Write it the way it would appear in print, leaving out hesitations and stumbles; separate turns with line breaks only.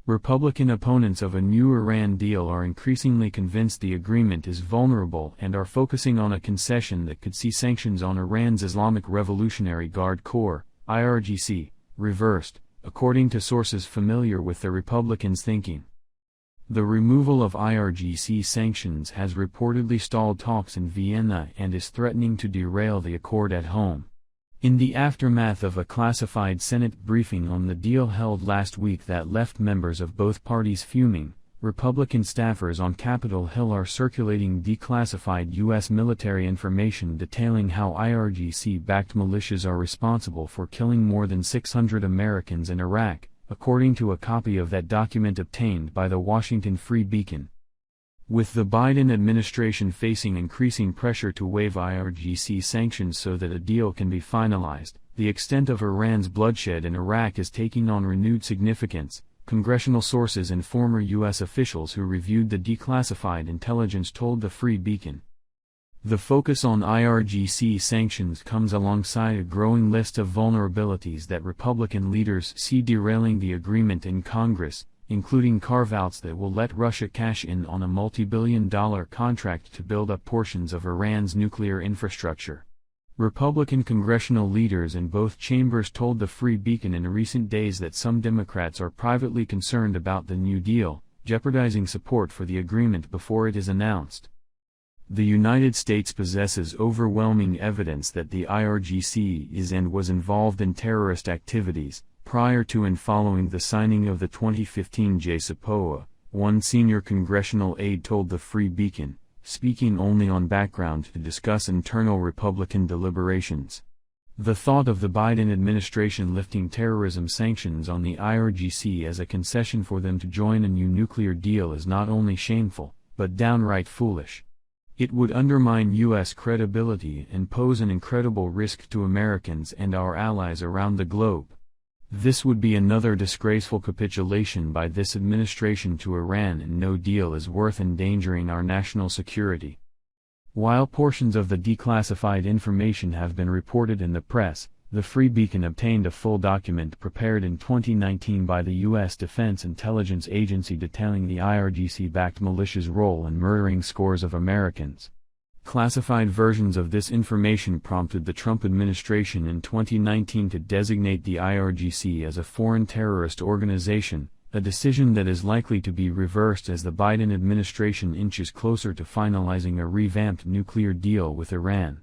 Republican opponents of a new Iran deal are increasingly convinced the agreement is vulnerable and are focusing on a concession that could see sanctions on Iran's Islamic Revolutionary Guard Corps, IRGC, reversed, according to sources familiar with the Republicans' thinking. The removal of IRGC sanctions has reportedly stalled talks in Vienna and is threatening to derail the accord at home. In the aftermath of a classified Senate briefing on the deal held last week that left members of both parties fuming, Republican staffers on Capitol Hill are circulating declassified U.S. military information detailing how IRGC-backed militias are responsible for killing more than 600 Americans in Iraq, according to a copy of that document obtained by the Washington Free Beacon. With the Biden administration facing increasing pressure to waive IRGC sanctions so that a deal can be finalized, the extent of Iran's bloodshed in Iraq is taking on renewed significance, congressional sources and former U.S. officials who reviewed the declassified intelligence told the Free Beacon. The focus on IRGC sanctions comes alongside a growing list of vulnerabilities that Republican leaders see derailing the agreement in Congress, including carve-outs that will let Russia cash in on a multi-billion-dollar contract to build up portions of Iran's nuclear infrastructure. Republican congressional leaders in both chambers told the Free Beacon in recent days that some Democrats are privately concerned about the New Deal, jeopardizing support for the agreement before it is announced. The United States possesses overwhelming evidence that the IRGC is and was involved in terrorist activities, prior to and following the signing of the 2015 JCPOA, one senior congressional aide told the Free Beacon, speaking only on background to discuss internal Republican deliberations. The thought of the Biden administration lifting terrorism sanctions on the IRGC as a concession for them to join a new nuclear deal is not only shameful, but downright foolish. It would undermine U.S. credibility and pose an incredible risk to Americans and our allies around the globe. This would be another disgraceful capitulation by this administration to Iran, and no deal is worth endangering our national security. While portions of the declassified information have been reported in the press, the Free Beacon obtained a full document prepared in 2019 by the U.S. Defense Intelligence Agency detailing the IRGC-backed militia's role in murdering scores of Americans. Classified versions of this information prompted the Trump administration in 2019 to designate the IRGC as a foreign terrorist organization, a decision that is likely to be reversed as the Biden administration inches closer to finalizing a revamped nuclear deal with Iran.